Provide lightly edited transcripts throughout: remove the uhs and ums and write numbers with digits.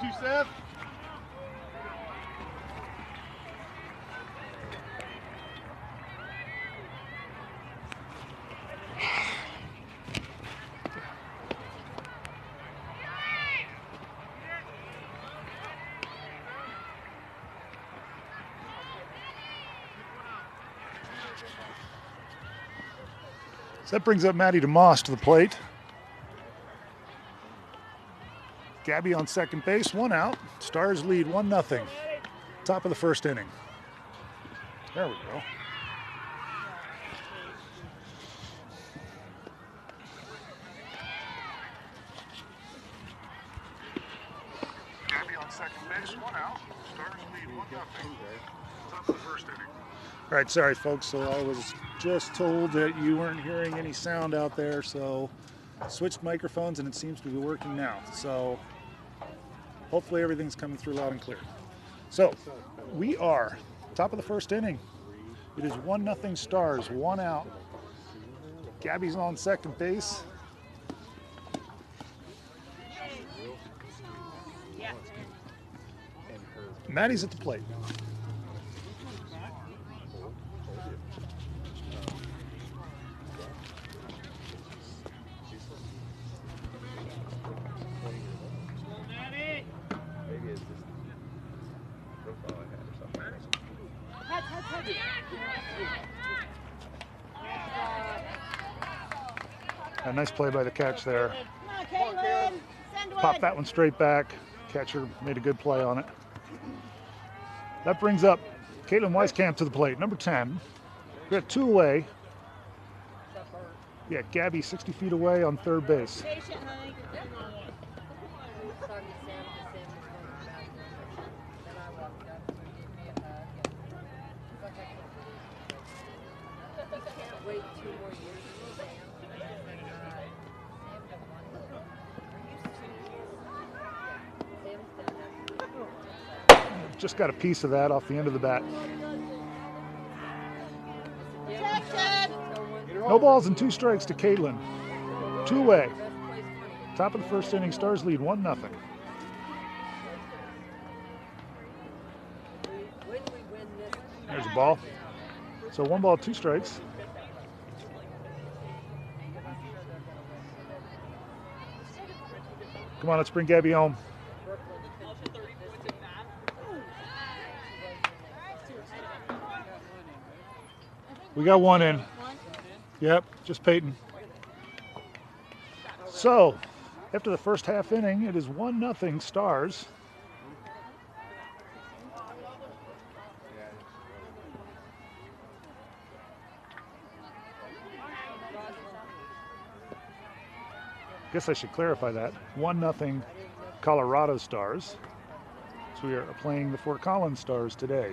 2, Seth. So that brings up Maddie DeMoss to the plate. Gabby on second base, 1 out. Stars lead 1-0. Top of the first inning. There we go. Gabby on second base, 1 out. Stars lead 1-0. Top of the first inning. All right, sorry folks, so I was just told that you weren't hearing any sound out there, so switched microphones and it seems to be working now. So hopefully everything's coming through loud and clear. So we are top of the first inning. It is 1-0 Stars, 1 out. Gabby's on second base. Maddie's at the plate. A nice play by the catch there. Popped that one straight back. Catcher made a good play on it. That brings up Caitlin Weiskamp to the plate, number 10. We got 2 away. Yeah, Gabby 60 feet away on third base. Just got a piece of that off the end of the bat. No balls and 2 strikes to Caitlin. 2 away. Top of the first inning, Stars lead 1-0. There's a ball. So 1 ball, 2 strikes. Come on, let's bring Gabby home. We got 1 in. Yep, just Peyton. So, after the first half inning, it is 1-0 Stars. Guess I should clarify that. 1-0 Colorado Stars. So we are playing the Fort Collins Stars today.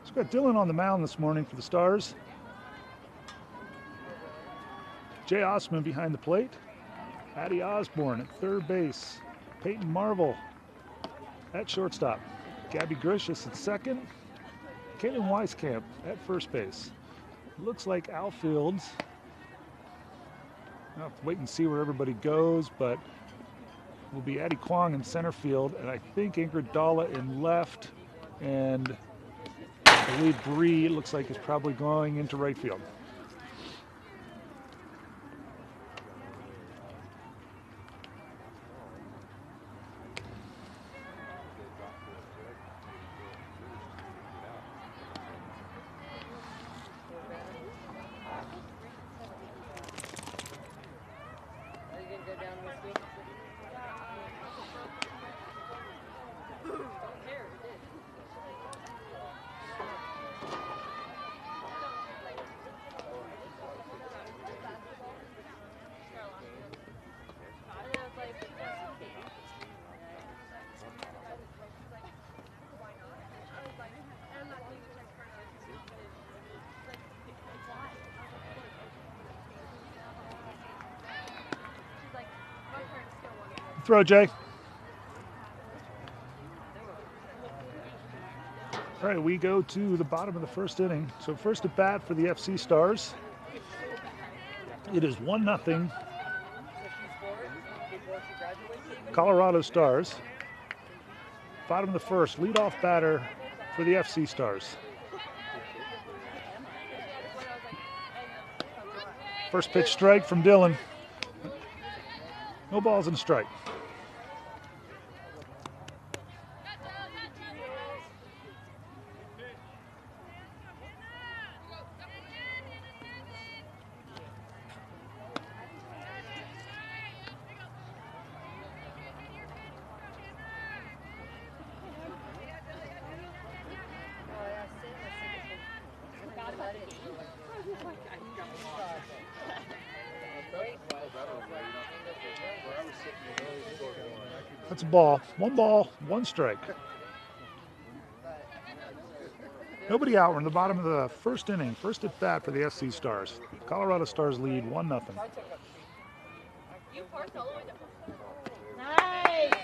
So we've got Dylan on the mound this morning for the Stars. Jay Osman behind the plate. Addie Osborne at third base. Peyton Marvel at shortstop. Gabby Gricius at second. Caitlin Weiskamp at first base. Looks like outfields. I'll have to wait and see where everybody goes, but will be Addie Kwong in center field, and I think Ingrid Dalla in left, and I believe Bree, it looks like, is probably going into right field. throw, Jay. All right, we go to the bottom of the first inning. So first at bat for the FC Stars. It is 1-0. Colorado Stars. Bottom of the first, leadoff batter for the FC Stars. First pitch strike from Dylan. No balls and a strike. That's a ball. 1 ball, 1 strike. Nobody out. We're in the bottom of the first inning. First at bat for the FC Stars. Colorado Stars lead 1-0. Nice.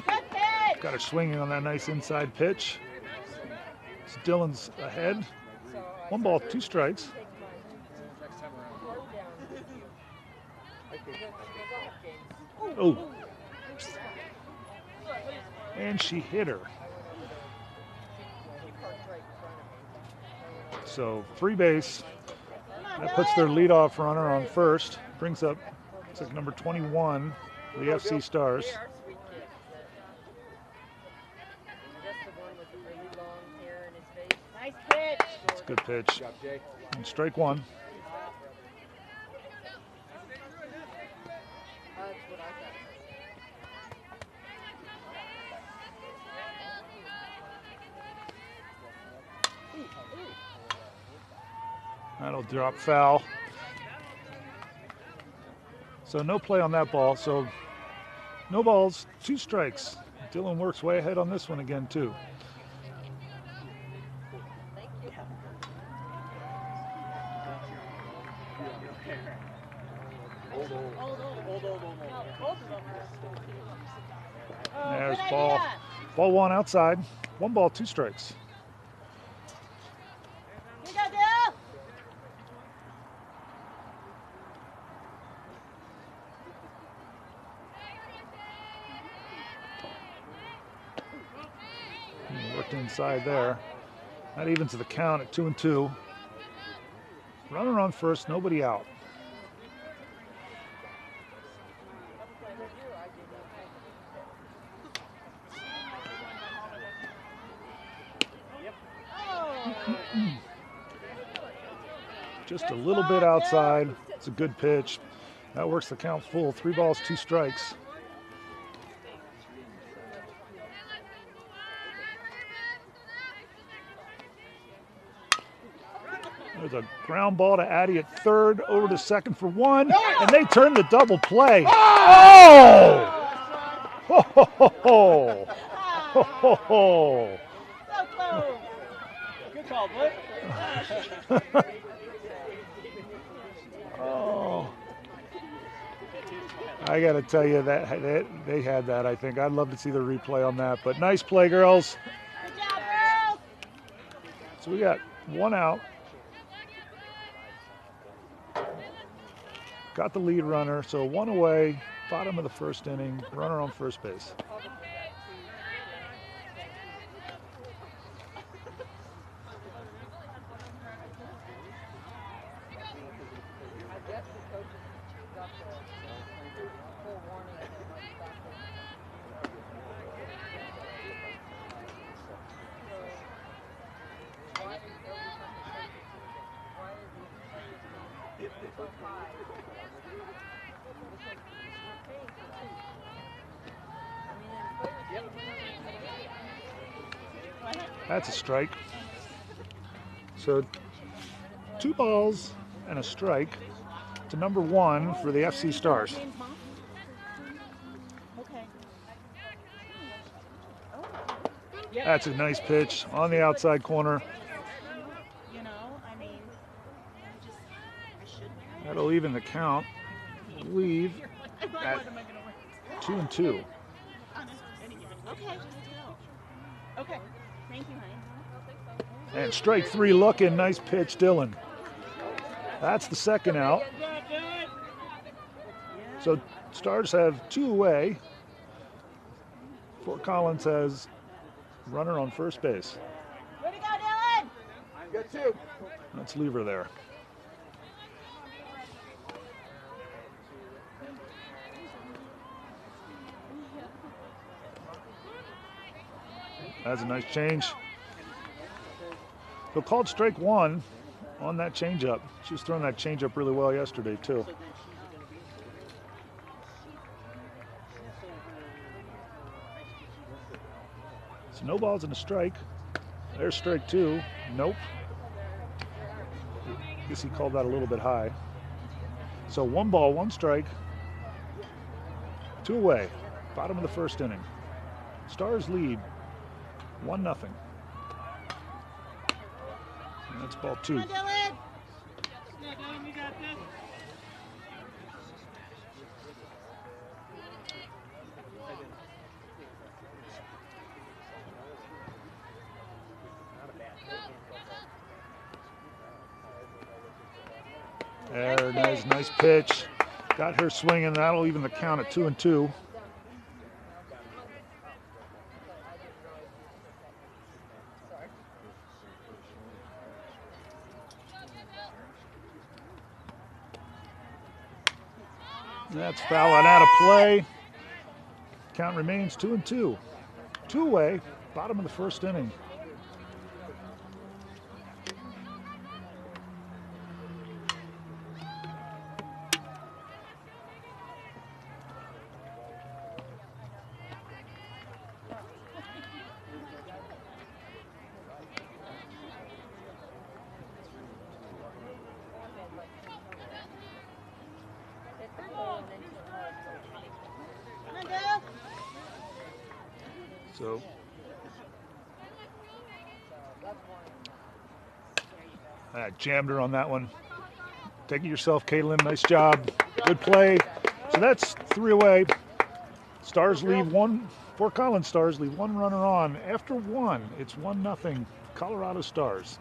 Good pitch. Got her swinging on that nice inside pitch. So Dylan's ahead. 1 ball, 2 strikes. Oh. And she hit her. So free base. That puts their leadoff runner on first. Brings up, it's like number 21 for the FC Stars. Nice pitch. It's a good pitch. And strike 1. That'll drop foul. So no play on that ball. So no balls, 2 strikes. Dylan works way ahead on this one again too. There's ball 1 outside. 1 ball, 2 strikes. Worked inside there. That evens the count at 2-2. Runner on first, nobody out. Just a little bit outside. It's a good pitch. That works the count full. 3 balls, 2 strikes. There's a ground ball to Addie at third, over to second for 1, and they turn the double play. Oh! Ho, ho, ho, ho. Ho, ho, ho. So close. Good call, boy. Oh. I got to tell you that they had that, I think. I'd love to see the replay on that, but nice play, girls. Good job, girls. So we got 1 out. Got the lead runner, so 1 away, bottom of the first inning, runner on first base. That's a strike. So 2 balls and a strike to number 1 for the FC Stars. That's a nice pitch on the outside corner. That'll even the count. Leave at 2-2. Okay. Okay. Thank you, honey. And strike 3 looking. Nice pitch, Dylan. That's the second out. So Stars have 2 away. Fort Collins has runner on first base. Way to go, Dylan! You got 2. Let's leave her there. That's a nice change. So called strike 1 on that changeup. She was throwing that changeup really well yesterday too. So no balls and a strike. There's strike 2. Nope. I guess he called that a little bit high. So 1 ball, 1 strike. 2 away. Bottom of the first inning. Stars lead 1-0. And that's ball 2. Come on, Dylan! You got this. There, nice pitch. Got her swinging. That'll even the count at 2-2. That's foul and out of play. Count remains 2-2. 2 away, bottom of the first inning. So jammed her on that one. Take it yourself, Caitlin. Nice job. Good play. So that's 3 away. Stars leave 1. Fort Collins Stars leave 1 runner on. After 1, it's 1-0 Colorado Stars.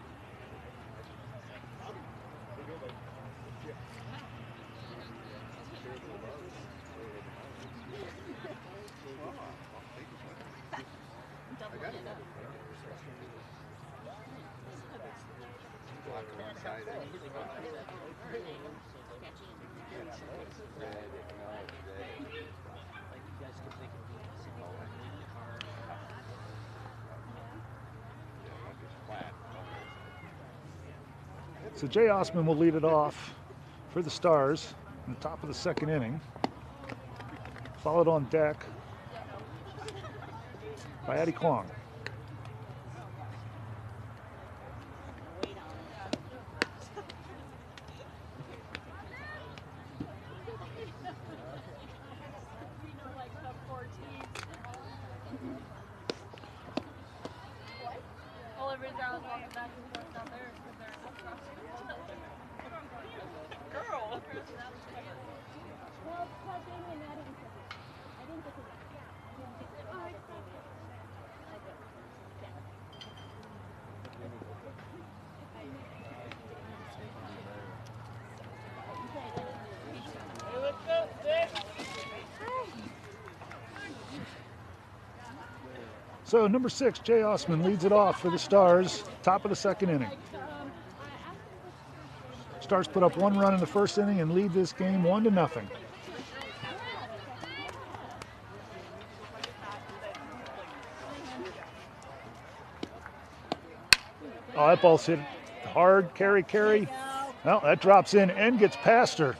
So Jay Osman will lead it off for the Stars in the top of the second inning. Followed on deck by Addie Kwong. So number 6, Jay Osman leads it off for the Stars, top of the second inning. Stars put up 1 run in the first inning and lead this game 1-0. Oh, that ball's hit hard. Carry. Well, that drops in and gets past her.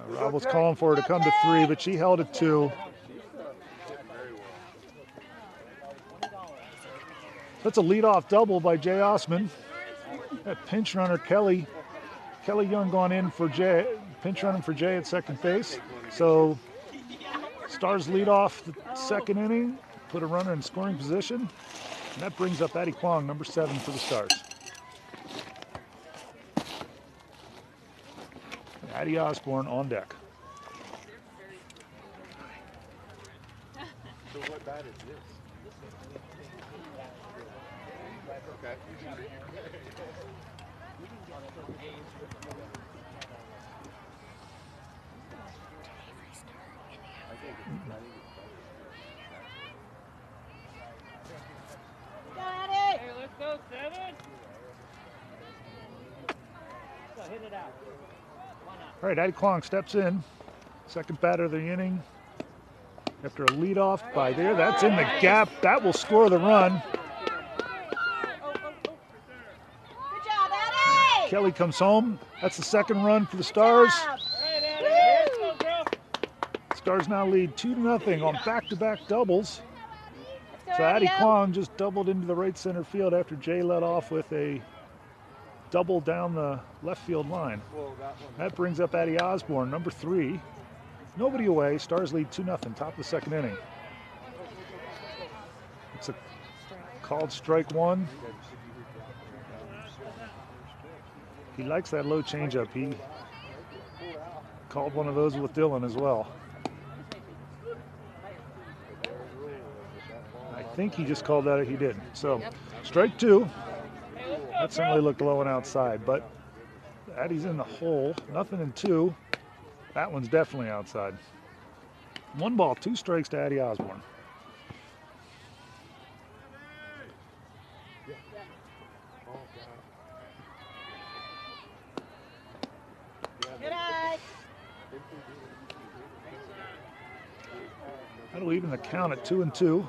Rob was calling for her to come to 3, but she held it 2. That's a leadoff double by Jay Osman. That pinch runner Kelly Young gone in for Jay, pinch running for Jay at second base. So Stars lead off the second inning, put a runner in scoring position, and that brings up Addie Kwong, number 7 for the Stars. Addie Osborne on deck. So what bat is this? Okay. Got it. Hey, let's go, 7. So hit it out. All right, Addie Kwong steps in. Second batter of the inning. After a leadoff by there, that's in the gap. That will score the run. Good job, Addie. Kelly comes home. That's the second run for the Stars. Good job. All right, Addie. Let's go, girl. Stars now lead 2-0 on back-to-back doubles. Let's So go, Addie Addie. Kwong just doubled into the right center field after Jay led off with a double down the left field line. Well, that one. That brings up Addie Osborne, number 3. Nobody away. Stars lead 2-0, top of the second inning. It's a called strike 1. He likes that low changeup. He called one of those with Dylan as well. I think he just called that. He did. So strike 2. That certainly looked low and outside, but Addie's in the hole. Nothing in 2. That one's definitely outside. 1 ball, 2 strikes to Addie Osborne. Good eye. That'll even the count at 2-2.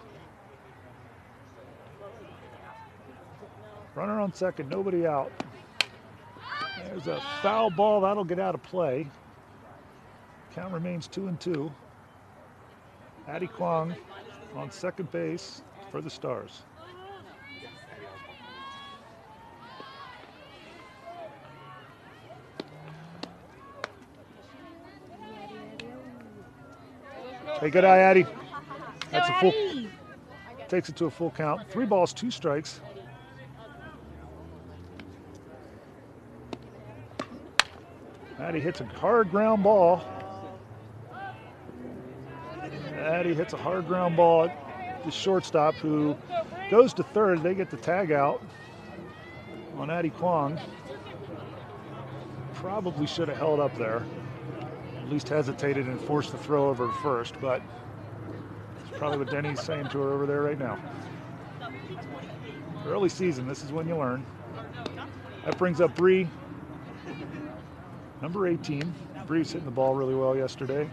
Runner on second, nobody out. There's a foul ball, that'll get out of play. Count remains 2-2. Addie Kwong on second base for the Stars. Hey, good eye, Addie. That's a full. Takes it to a full count. 3 balls, 2 strikes. Addie hits a hard ground ball. Addie hits a hard ground ball at the shortstop, who goes to third. They get the tag out on Addie Kwong. Probably should have held up there. At least hesitated and forced the throw over to first, but that's probably what Denny's saying to her over there right now. Early season, this is when you learn. That brings up Bree, number 18. Bree's hitting the ball really well yesterday.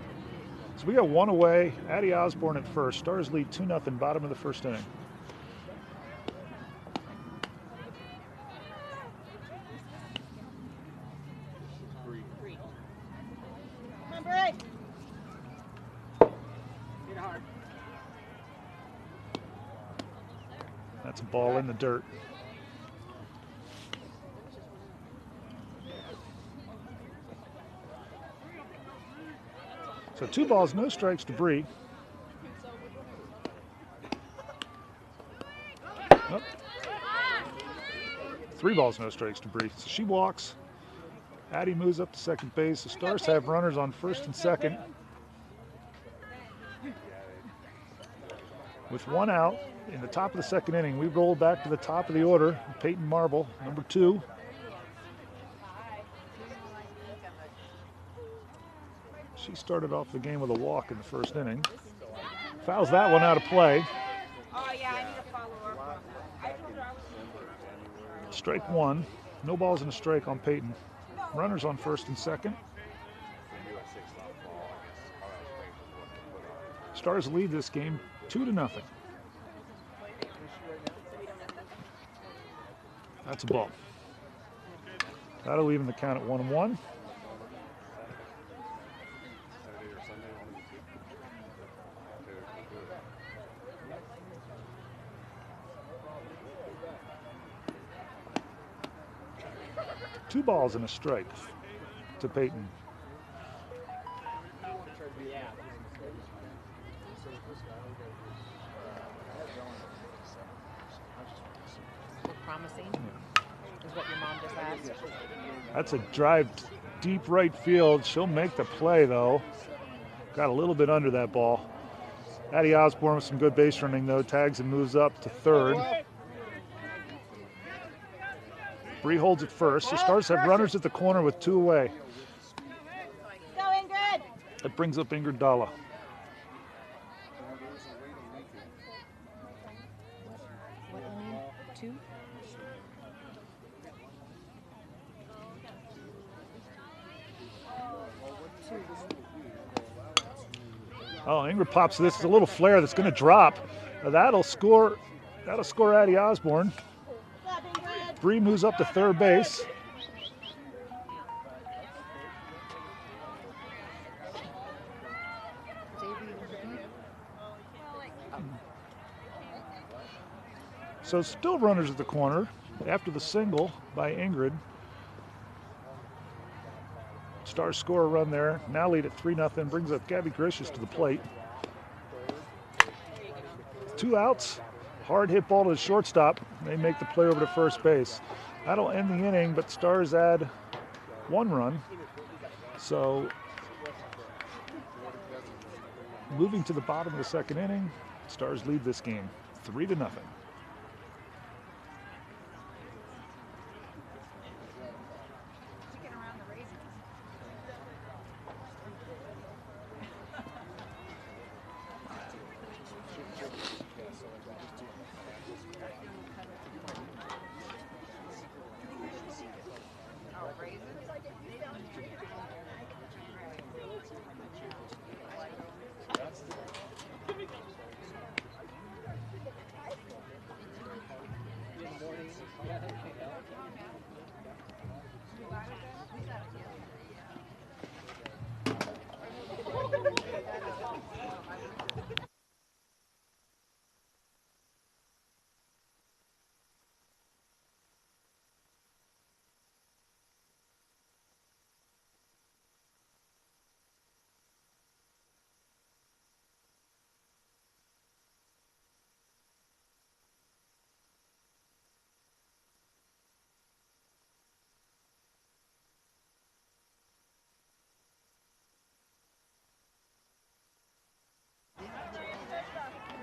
So we got 1 away. Addie Osborne at first. Stars lead 2-0, bottom of the first inning. Come on, Bree. Hit hard. That's a ball in the dirt. So 2 balls, no strikes to Bree. Oh. 3 balls, no strikes to Bree. So she walks. Addie moves up to second base. The Stars have runners on first and second. With 1 out in the top of the second inning, we roll back to the top of the order. Peyton Marble, number 2. She started off the game with a walk in the first inning. Fouls that one out of play. Oh, yeah, I need to follow up on that. I told her I was. Strike 1. No balls and a strike on Peyton. Runners on first and second. Stars lead this game 2-0. That's a ball. That'll even the count at 1-1. Two balls and a strike to Peyton. Promising is what your mom just asked. That's a drive deep right field. She'll make the play, though. Got a little bit under that ball. Addie Osborne with some good base running, though. Tags and moves up to third. Bree holds it first. The Stars have runners at the corner with 2 away. Go, Ingrid. That brings up Ingrid Dalla. What inning? 2? Oh, Ingrid pops this. It's a little flare that's going to drop. Now that'll score Addie Osborne. Bree moves up to third base. So still runners at the corner after the single by Ingrid. Stars score a run there. Now lead at 3-0. Brings up Gabby Gracious to the plate. 2 outs. Hard hit ball to the shortstop. They make the play over to first base. That'll end the inning, but Stars add 1 run. So moving to the bottom of the second inning, Stars lead this game 3-0.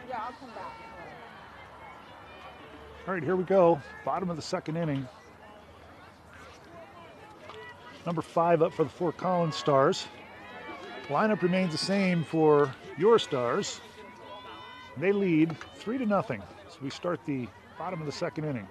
Yeah, I'll come back. All right, here we go. Bottom of the second inning. Number 5 up for the Fort Collins Stars. Lineup remains the same for your Stars. They lead 3-0. So we start the bottom of the second inning.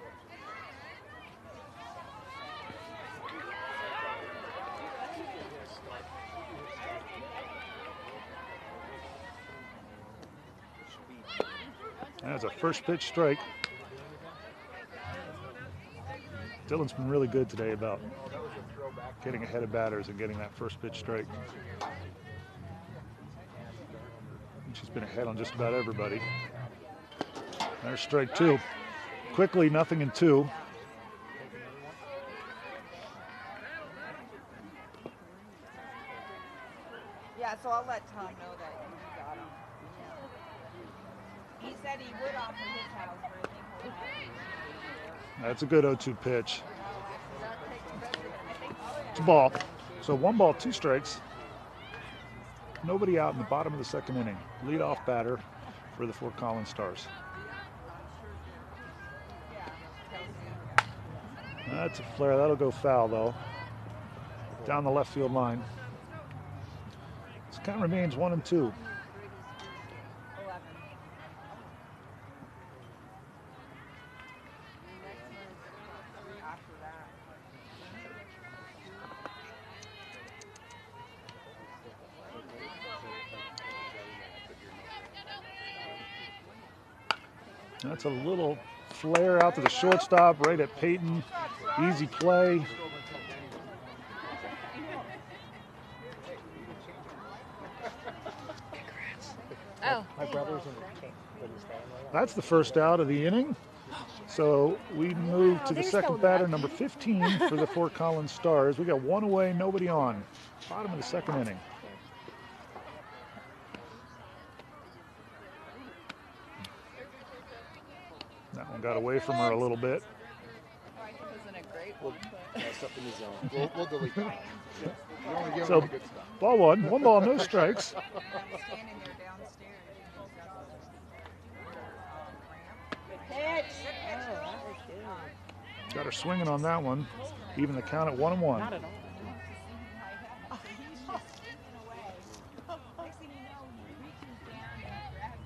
That's a first pitch strike. Dylan's been really good today about getting ahead of batters and getting that first pitch strike. And she's been ahead on just about everybody. There's strike 2. Quickly, 0-2. Yeah, so I'll let Tom know that you got him. He said he would offer his house, but I think he'll have That's a good 0-2 pitch. It's a ball. So 1 ball, 2 strikes. Nobody out in the bottom of the second inning. Leadoff batter for the Fort Collins Stars. That's a flare. That'll go foul, though. Down the left field line. This count remains 1-2. That's a little flare out to the shortstop, right at Peyton. Easy play. Oh. My brother's in the That's the first out of the inning. So we move to the second batter, number 15 for the Fort Collins Stars. We got 1 away, nobody on. Bottom of the second inning. That one got away from her a little bit. Isn't it great? We'll mess up in the zone. We'll delete that. We only give So, them the good stuff. ball one. One ball, no strikes. I'm standing there downstairs. Pitch. Got her swinging on that one. Even the count at 1-1. Not at all. Next thing you know, he reaches down and grabs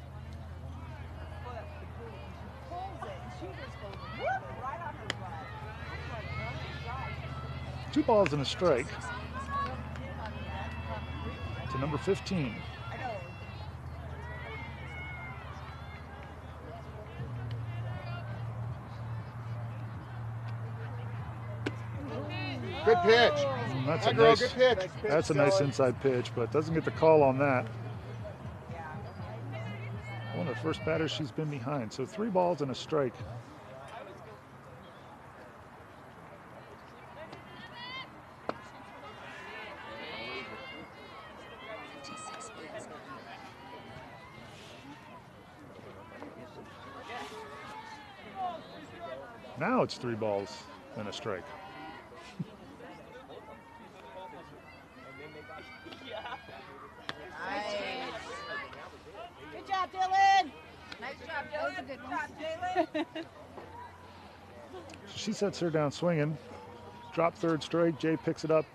one of her foot, pulls it, and she just goes whoop, right on her butt. I'm like, oh my gosh. 2 balls and a strike to number 15. I know. Good pitch. That's Hi, a girl. nice. Good pitch. That's a nice inside pitch, but doesn't get the call on that. One of the first batters she's been behind. So 3 balls and a strike. Now it's 3 balls and a strike. Good job, Dylan. Nice job, Dylan. Good job, Dylan. She sets her down swinging. Drop third strike. Jay picks it up,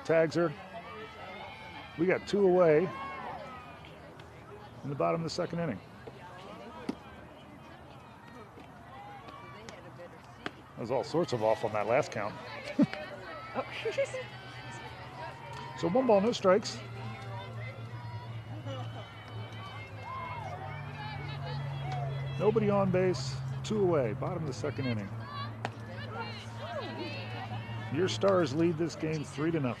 tags her. We got 2 away in the bottom of the 2nd inning. There's all sorts of off on that last count. So 1 ball, no strikes. Nobody on base, 2 away, bottom of the 2nd inning. Your Stars lead this game 3-0.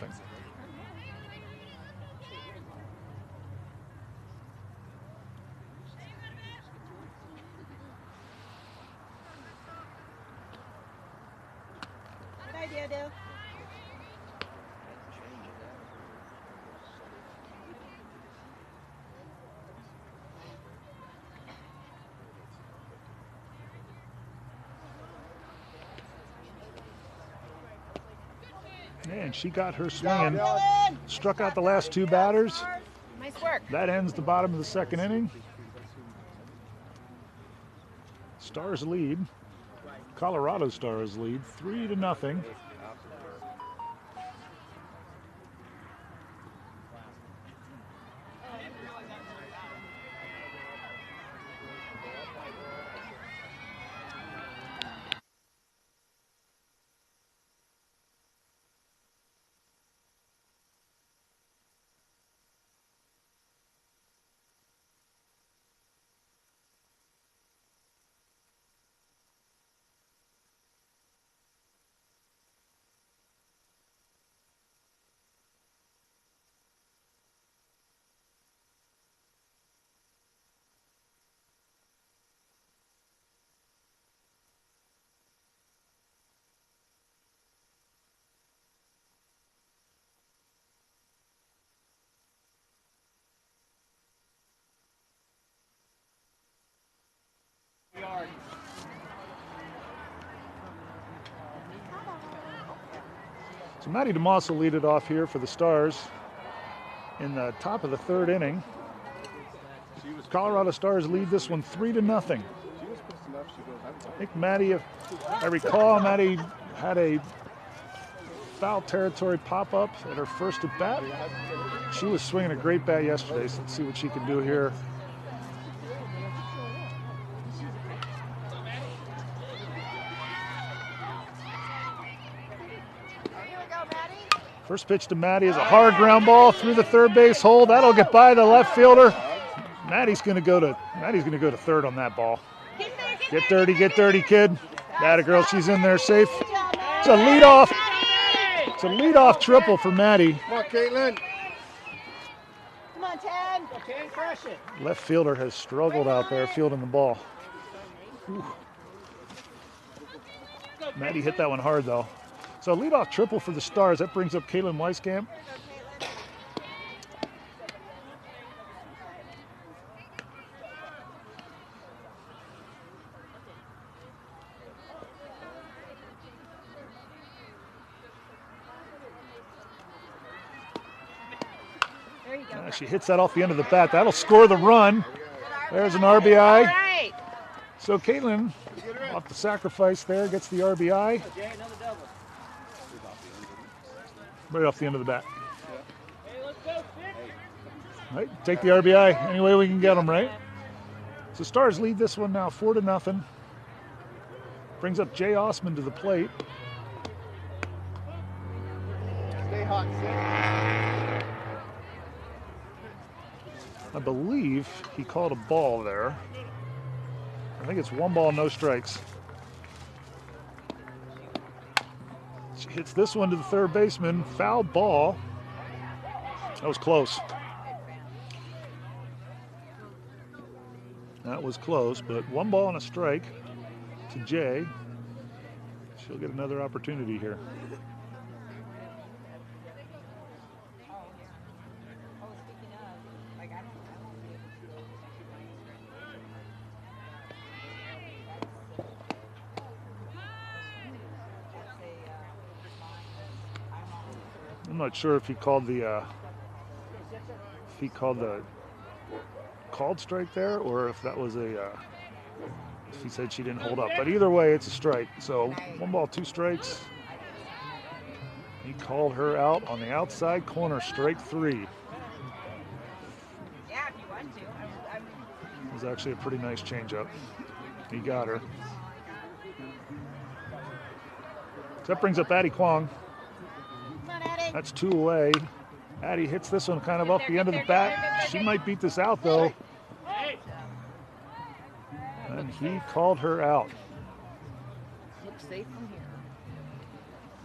Good idea, Dylan. And she got her swinging. Struck out the last 2 batters. Nice work. That ends the bottom of the 2nd inning. Stars lead. Colorado Stars lead 3-0. So Maddie DeMoss will lead it off here for the Stars in the top of the 3rd inning. Colorado Stars lead this one 3-0. I think Maddie, if I recall, Maddie had a foul territory pop-up at her first at bat. She was swinging a great bat yesterday, so let's see what she can do here. First pitch to Maddie is a hard ground ball through the 3rd base hole. That'll get by the left fielder. Maddie's going to go to 3rd on that ball. Get dirty, kid. That girl, she's in there safe. It's a leadoff. It's a leadoff triple for Maddie. Come on, Caitlin. Come on, Ted. Okay, crush it. Left fielder has struggled out there fielding the ball. Whew. Maddie hit that one hard though. So leadoff triple for the Stars. That brings up Caitlin Weiskamp. There you go. She hits that off the end of the bat. That'll score the run. There's an RBI. All right. So Caitlin, off the sacrifice there, gets the RBI. Jay, another double. Right off the end of the bat. Hey, let's go, 6. Right, take the RBI any way we can get them, right? So Stars lead this one now 4-0. Brings up Jay Osman to the plate. Stay hot, Sid. I believe he called a ball there. I think it's 1 ball, no strikes. She hits this one to the third baseman. Foul ball. That was close. That was close, but 1 ball and a strike to Jay. She'll get another opportunity here. I'm not sure if he called the called strike there, or if that was if he said she didn't hold up. But either way, it's a strike. So 1 ball, 2 strikes. He called her out on the outside corner, strike 3. Yeah, if you want to. It was actually a pretty nice changeup. He got her. So that brings up Addie Kwong. Come on, Addie. That's 2 away. Addie hits this one kind of off the end of the bat. She might beat this out though. And he called her out. Looks safe from here.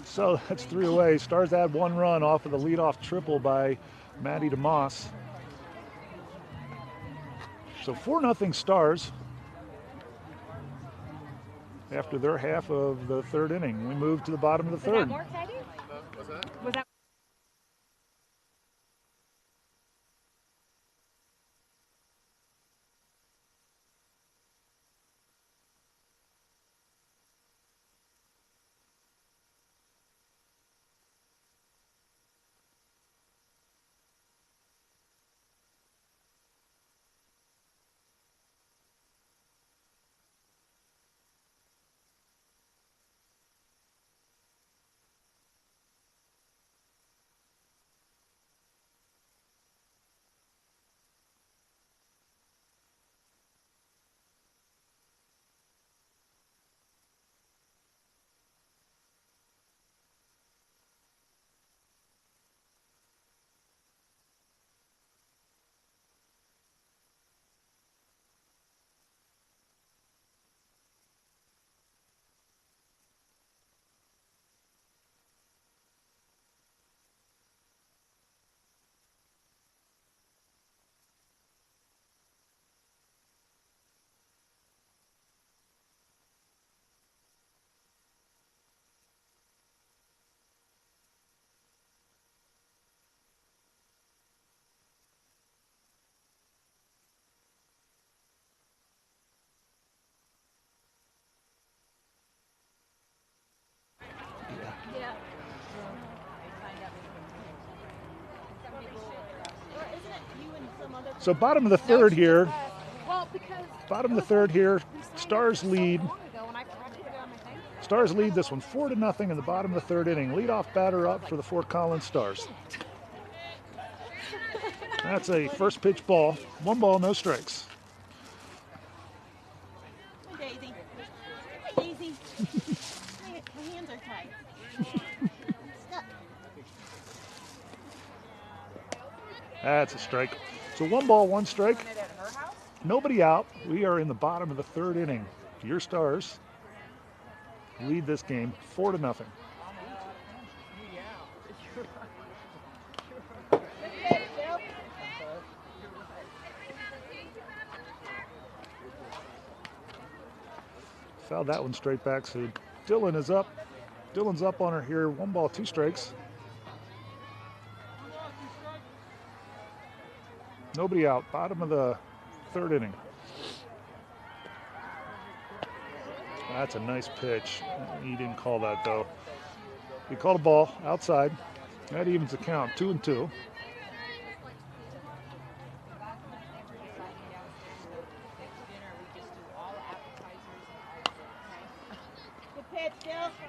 So that's 3 away. Stars add 1 run off of the leadoff triple by Maddie DeMoss. So 4-0 Stars after their half of the 3rd inning. We move to the bottom of the 3rd. More exciting? What's that? Was that? Yeah. So bottom of the 3rd here. Well, because Bottom of the 3rd here. Stars lead. Stars lead this one 4-0 in the bottom of the 3rd inning. Leadoff batter up for the Fort Collins Stars. That's a first pitch ball. 1 ball, no strikes. Daisy. Hi, Daisy. My hands are tight. Stuck. That's a strike. So 1 ball, 1 strike. Doing it at her house? Nobody out. We are in the bottom of the 3rd inning. Your Stars lead this game 4-0. Fouled that one straight back, so Dylan is up. Dylan's up on her here. 1 ball, 2 strikes. Nobody out. Bottom of the 3rd inning. That's a nice pitch. He didn't call that though. He called a ball outside. That evens the count, 2-2.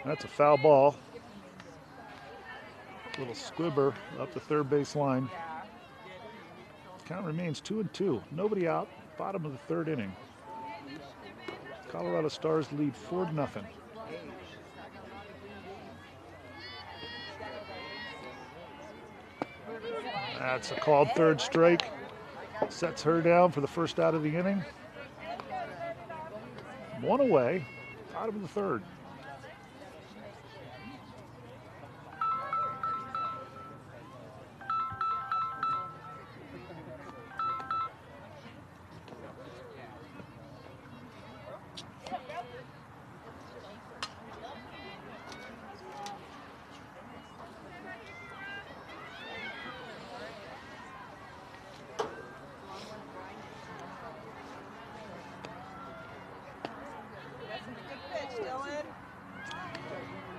That's a foul ball. Little squibber up the third base line. Count remains 2-2. Nobody out. Bottom of the third inning. Colorado Stars lead 4-0. That's a called third strike. Sets her down for the first out of the inning. One away. Bottom of the third.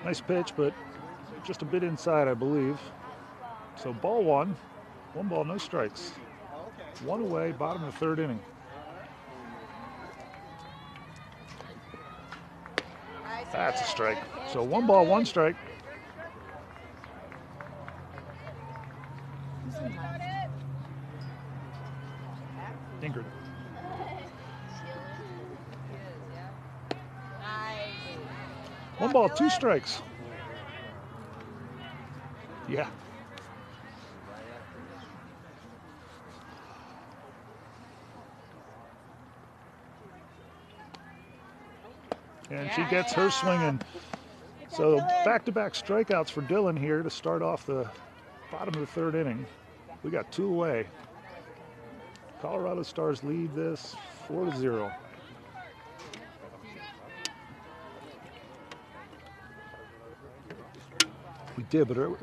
Nice pitch, but just a bit inside, I believe. So ball one. One ball, no strikes. One away, bottom of the third inning. That's a strike. So one ball, one strike. Dinker. One ball, two strikes. Yeah. And she gets her swinging. So back-to-back strikeouts for Dylan here to start off the bottom of the third inning. We got two away. Colorado Stars lead this 4-0. We did, but are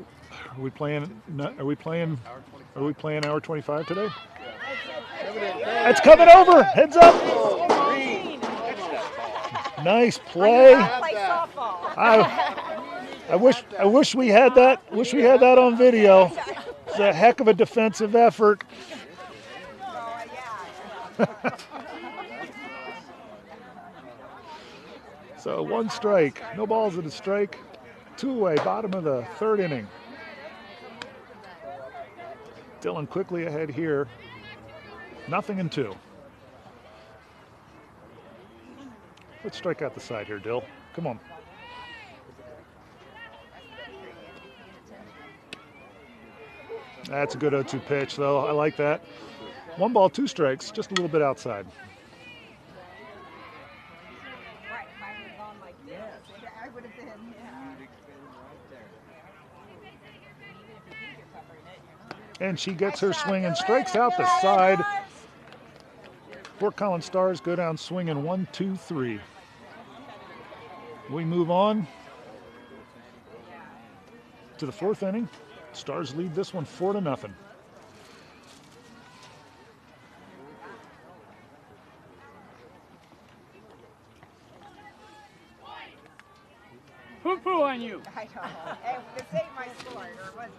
we playing? Are we playing hour 25 today? It's coming over. Heads up. Nice play. I wish we had that. Wish we had that on video. It's a heck of a defensive effort. So one strike, no balls at a strike. Two away, bottom of the third inning. Dylan quickly ahead here. 0-2. Let's strike out the side here, Dill. Come on. That's a good 0-2 pitch, though. I like that. One ball, two strikes, just a little bit outside. And she gets her swing and strikes out the side. Fort Collins Stars go down swinging 1-2-3. We move on to the fourth inning. Stars lead this one 4-0. Poo-poo on you. I know. Hey, this ain't my sport, or what?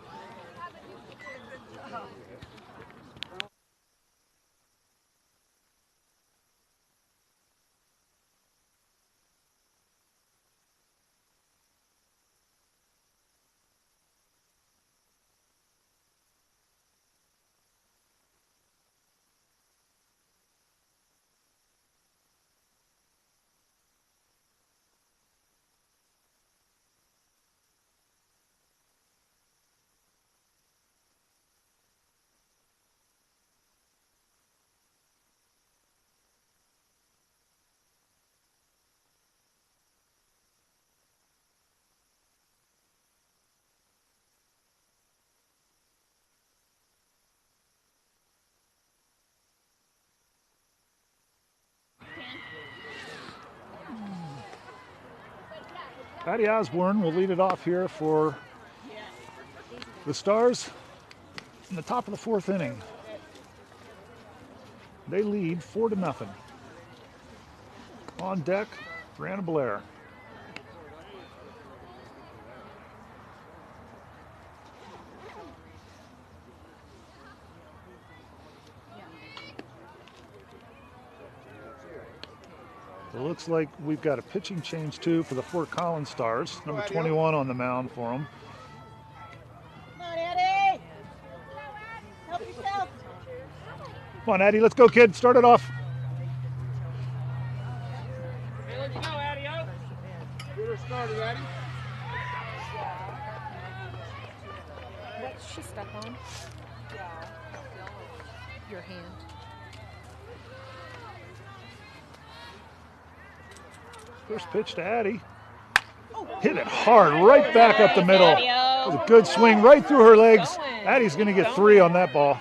Patty Osborne will lead it off here for the Stars in the top of the fourth inning. They lead 4-0. On deck, Brianna Blair. It looks like we've got a pitching change too for the Fort Collins Stars. Number 21 on the mound for them. Come on, Eddie. Help yourself. Come on, Addie, let's go, kid. Start it off. Hey, let's go, Adio. Get her started, Addie. What's she stuck on? Your hand. First pitch to Addie. Hit it hard, right back up the middle. That was a good swing right through her legs. Addie's going to get 3 on that ball.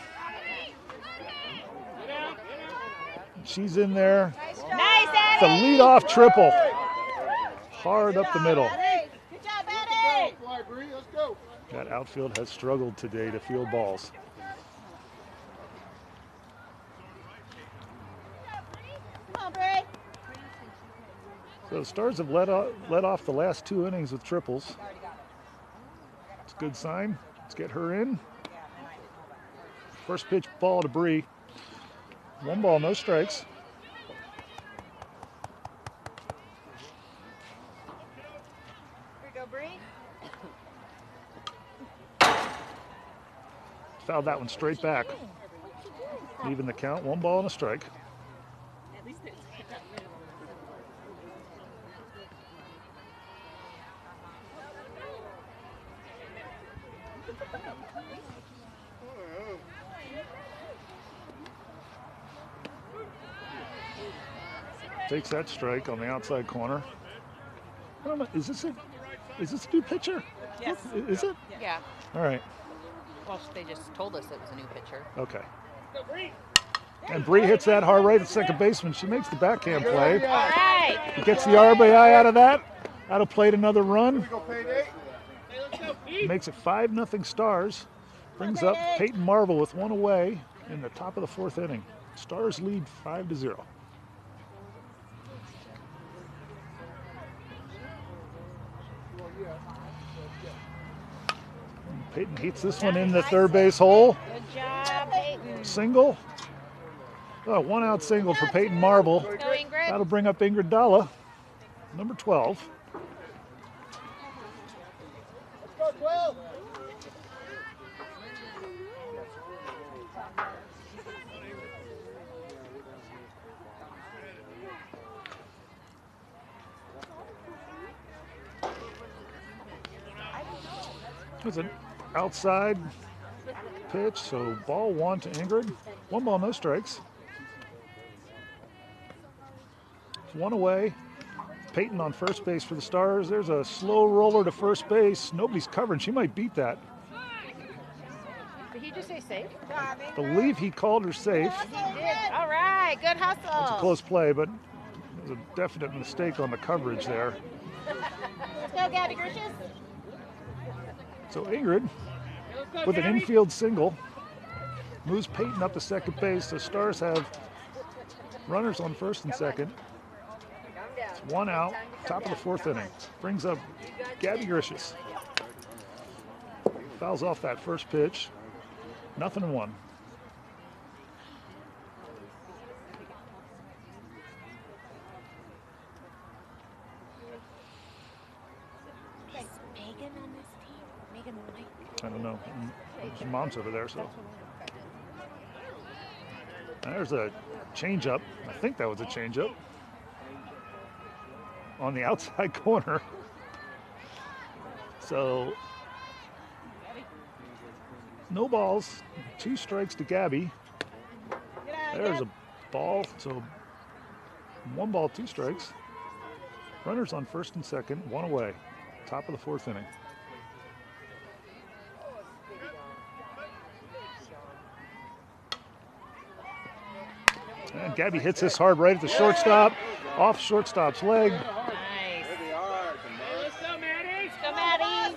She's in there. Nice, It's a Eddie. leadoff triple. Hard up the middle. Good job, Eddie. Fly, Bree, let's go. That outfield has struggled today to field balls. Come on, Bray. So the Stars have led off the last 2 innings with triples. It's a good sign. Let's get her in. First pitch ball to Bree. 1 ball, no strikes. Here we go, Bree. Fouled that one straight back. Even the count, 1 ball and a strike. Takes that strike on the outside corner. I don't know, is this a new pitcher? Yes. Is it? Yeah. All right. Well, they just told us it was a new pitcher. Okay. And Bree hits that hard right at second baseman. She makes the backhand play. All right. Gets the RBI out of that. That'll play another run. We go payday. Hey, let's go, Pete. Makes it 5-0 Stars. Brings up Peyton Marvel with 1 away in the top of the 4th inning. Stars lead 5-0. Peyton heats this one in the third base hole. Good job, Peyton. Single. Oh, 1 out single for Peyton Marvel. Go, Ingrid. That'll bring up Ingrid Dalla, number 12. Let's go, 12. It's an outside pitch, so ball 1 to Ingrid. 1 ball, no strikes. 1 away. Peyton on first base for the Stars. There's a slow roller to first base. Nobody's covering. She might beat that. Did he just say safe? Believe he called her safe. He did. All right. Good hustle. It's a close play, but there's a definite mistake on the coverage there. Let's go, Gabby Grishas. So Ingrid, Hey, let's go, with an Gabby. infield single, moves Peyton up to second base. The Stars have runners on first and second. It's 1 out, top of the 4th inning. Brings up Gabby Grishas. Fouls off that first pitch. 0-1. Is Megan on this team? Megan White. I don't know. Her mom's over there, so. There's a changeup. I think that was a changeup. On the outside corner. So, no balls, 2 strikes to Gabby. There's a ball, so 1 ball, 2 strikes. Runners on first and second, 1 away. Top of the 4th inning. And Gabby hits this hard right at the shortstop, off shortstop's leg. Nice. There they are. Hey, let's go, Maddie. Go, Maddie.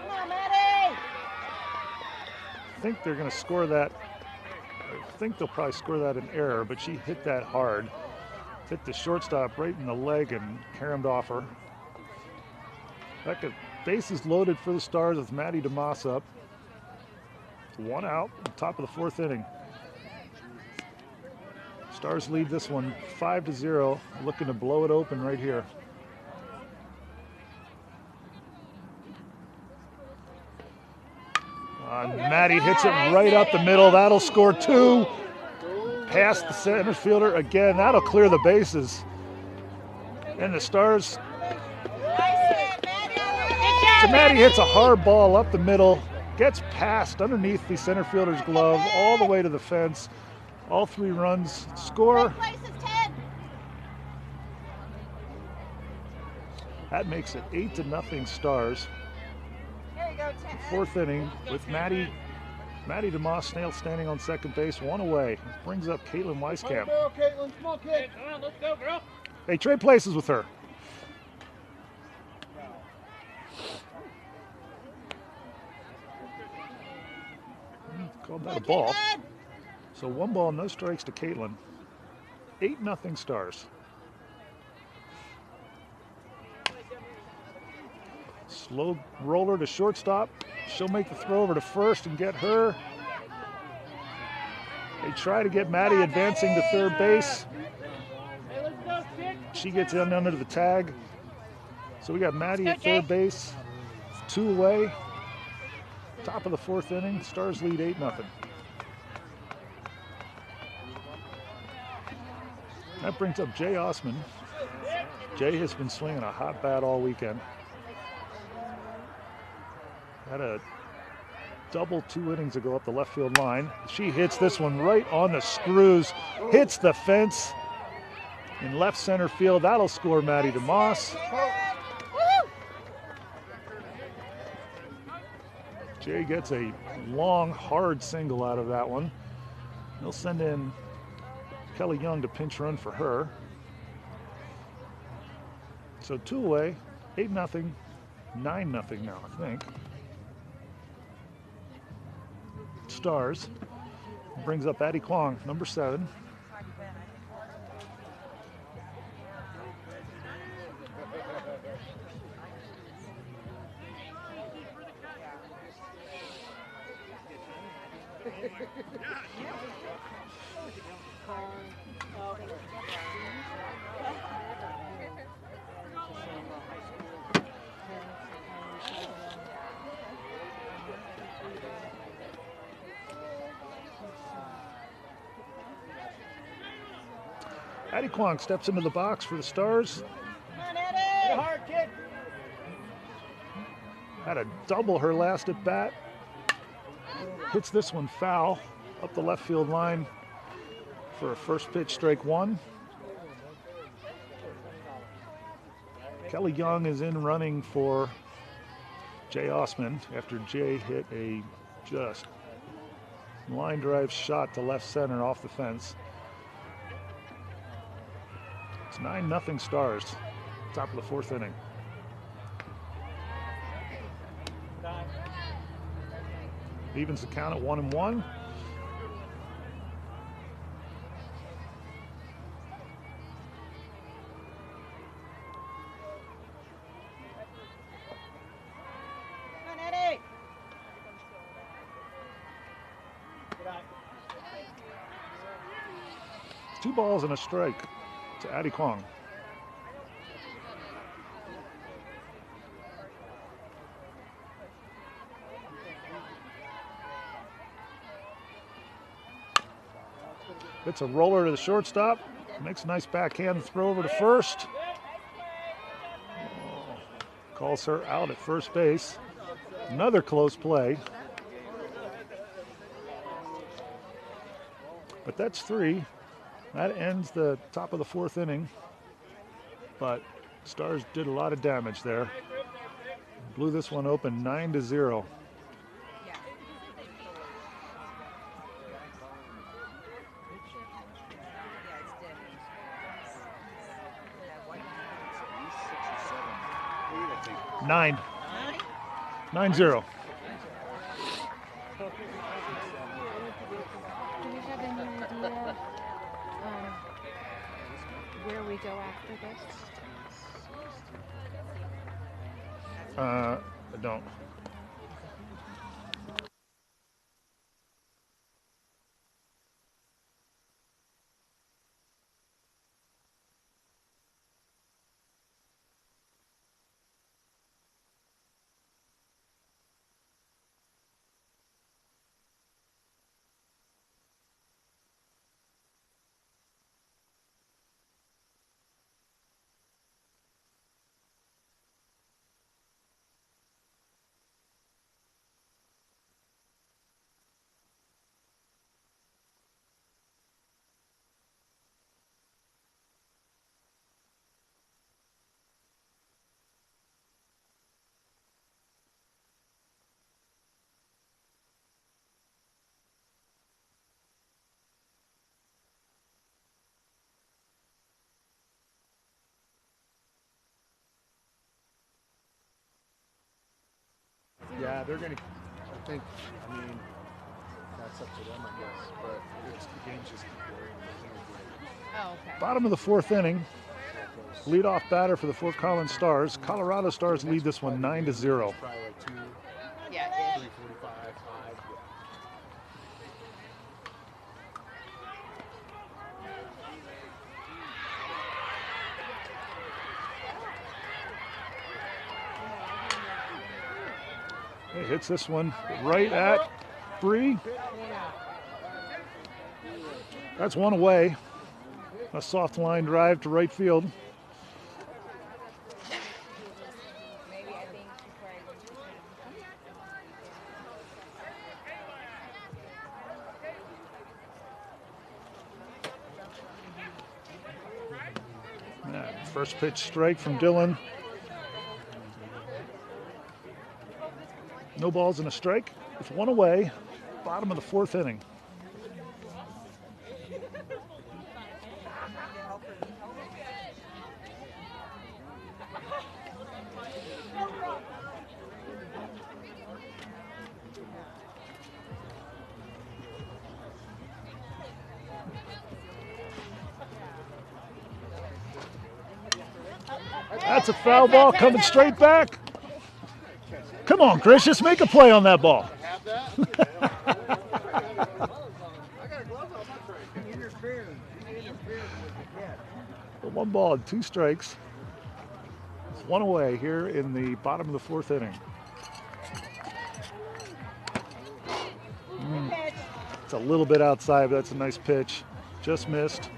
Come on, Maddie. I think they're going to score that. I think they'll probably score that an error, but she hit that hard. Hit the shortstop right in the leg and caromed off her. Bases loaded for the Stars with Maddie DeMoss up. 1 out, top of the 4th inning. Stars lead this one 5-0, looking to blow it open right here. Maddie hits it right up the middle. That'll score 2. Past the center fielder again. That'll clear the bases. And the Stars. So Maddie hits a hard ball up the middle, gets past underneath the center fielder's glove all the way to the fence. All 3 runs score. That makes it 8-0 Stars. Fourth inning with Maddie DeMoss Snail standing on second base, 1 away. Brings up Caitlin Weiskamp. Caitlin, come on, kid. Come on, let's go, girl. Hey, trade places with her. Called that a ball. So 1 ball, no strikes to Caitlin. 8-0 Stars. Slow roller to shortstop. She'll make the throw over to first and get her. They try to get Maddie advancing to third base. Hey, let's go, kid. She gets in under the tag. So we got Maddie at third base. 2 away. Top of the 4th inning. Stars lead 8-0. That brings up Jay Osman. Jay has been swinging a hot bat all weekend. Had a double 2 innings ago up the left field line. She hits this one right on the screws, hits the fence in left center field. That'll score Maddie DeMoss. Jay gets a long, hard single out of that one. They'll send in Kelly Young to pinch run for her. So 2 away, 8-0, 9-0 now, I think. Stars brings up Addie Kwong, number 7. Addie Kwong steps into the box for the Stars. Hit hard, kid. Had to double her last at bat. Hits this one foul up the left field line for a first pitch, strike 1. Kelly Young is in running for Jay Osman after Jay hit a just line drive shot to left center off the fence. It's 9-0 Stars, top of the 4th inning. Evens the count at 1-1. Two balls and a strike to Addie Kwong. It's a roller to the shortstop. Makes a nice backhand throw over to first. Oh, calls her out at first base. Another close play. But that's 3. That ends the top of the 4th inning. But Stars did a lot of damage there. Blew this one open 9-0. Nine. 9-0. Do we have any idea where we go after this? I don't. they're going to, I think, I mean, that's up to them, I guess. But it's, the games just keep going. Oh, okay. Bottom of the fourth inning. Leadoff batter for the Fort Collins Stars. Colorado Stars lead this one 9-0. Probably like 2, Yeah, 3:45, 5. He hits this one right at Bree. That's one away. A soft line drive to right field. maybe I think before I go to First pitch strike from Dylan. No balls and a strike. With one away. Bottom of the fourth inning. That's a foul ball coming straight back. Come on, Chris, just make a play on that ball. One ball and 2 strikes. It's one away here in the bottom of the fourth inning. It's a little bit outside, but that's a nice pitch. Just missed.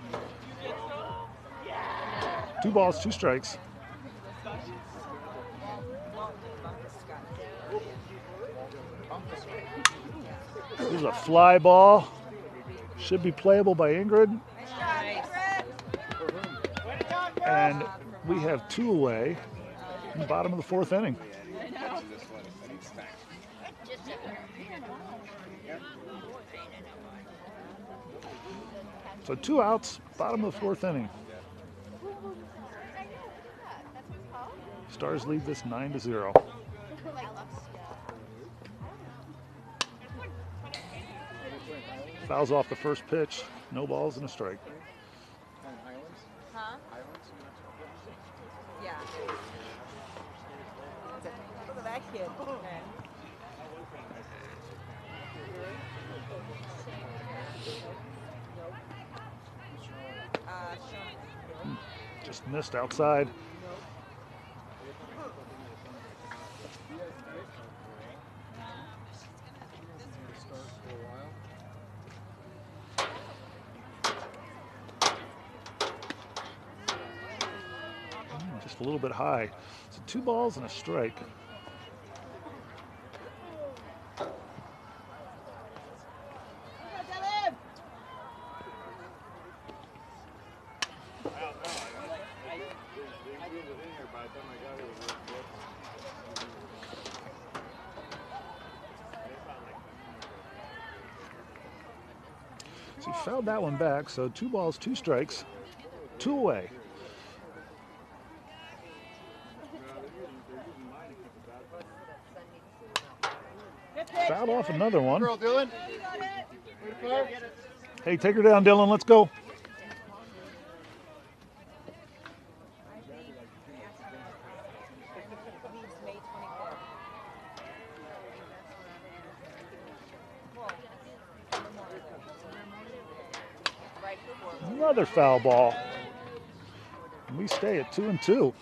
2 balls, 2 strikes. This is a fly ball. Should be playable by Ingrid. And we have 2 away in the bottom of the fourth inning. So 2 outs, bottom of the fourth inning. Stars lead this 9-0. Fouls off the first pitch. No balls and a strike. Huh? Yeah. Look at that kid. Okay. Just missed outside. Just a little bit high. So 2 balls and a strike. So he fouled that one back, so 2 balls, 2 strikes, 2 away. Fouled off another one. Girl, Dylan. Hey, take her down, Dylan. Let's go. Another foul ball. And we stay at 2-2.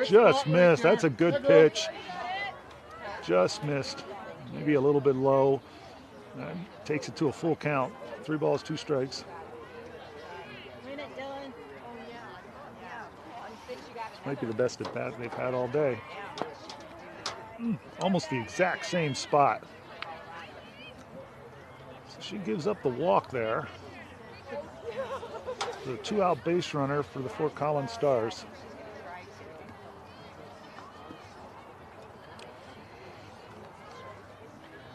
Just missed. That's a good pitch. Just missed. Maybe a little bit low. And takes it to a full count. 3 balls, 2 strikes. This might be the best at bat they've had all day. Almost the exact same spot. So she gives up the walk there. The 2-out base runner for the Fort Collins Stars.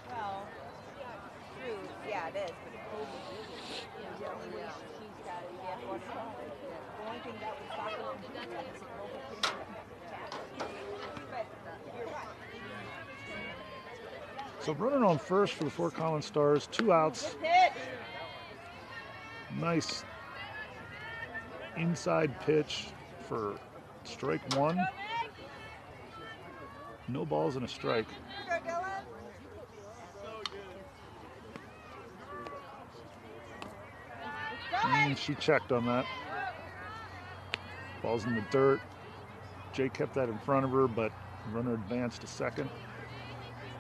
Well, true, yeah, it is, but the only way she's got to get what's wrong. The only thing that would stop her from doing that is if Rover came to attack. But you're right. So runner on first for the Fort Collins Stars, 2 outs. Good pitch. Nice inside pitch for strike 1. No balls and a strike. Here you go, Dylan. And she checked on that. Ball's in the dirt. Jay kept that in front of her, but runner advanced to second.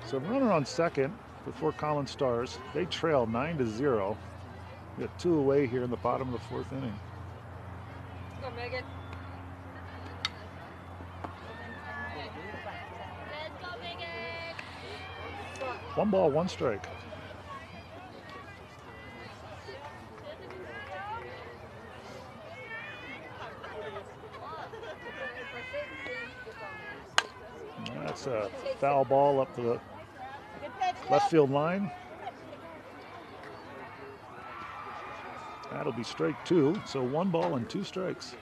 So runner on second for Fort Collins Stars. They trail 9-0. We got 2 away here in the bottom of the 4th inning. Go, Megan. Let's go, Megan. 1 ball, 1 strike. That's a foul ball up the left field line. That'll be strike 2, so 1 ball and 2 strikes.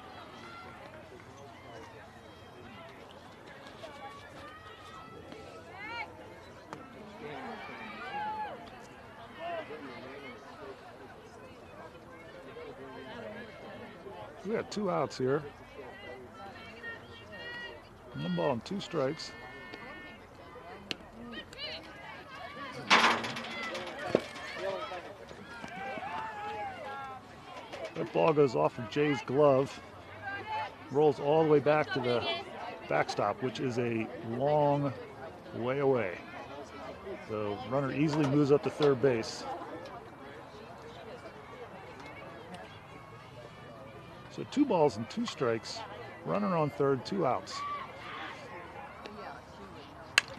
We got 2 outs here. 1 ball and 2 strikes. That ball goes off of Jay's glove, rolls all the way back to the backstop, which is a long way away. The runner easily moves up to third base. So 2 balls and 2 strikes. Runner on third, 2 outs.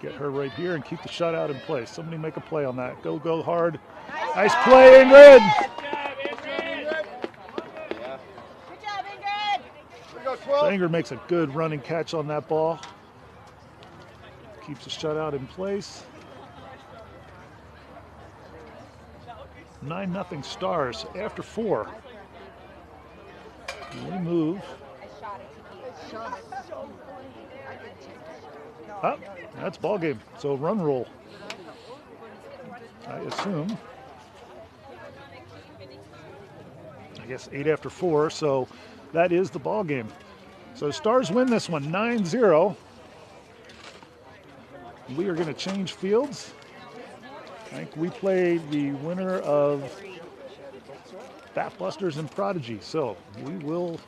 Get her right here and keep the shutout in place. Somebody make a play on that. Go, go hard. Nice play, Ingrid. Good job, Ingrid. So Ingrid makes a good running catch on that ball. Keeps the shutout in place. 9-0 Stars after 4. We move. Oh, that's ball game. So run rule, I assume. I guess 8 after 4, so that is the ball game. So Stars win this one 9-0. We are going to change fields. I think we play the winner of Bat Busters and Prodigy. So we will.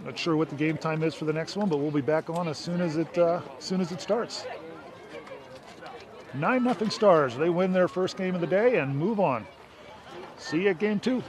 Not sure what the game time is for the next one, but we'll be back on as soon as it starts. 9-0 Stars. They win their first game of the day and move on. See you at game 2.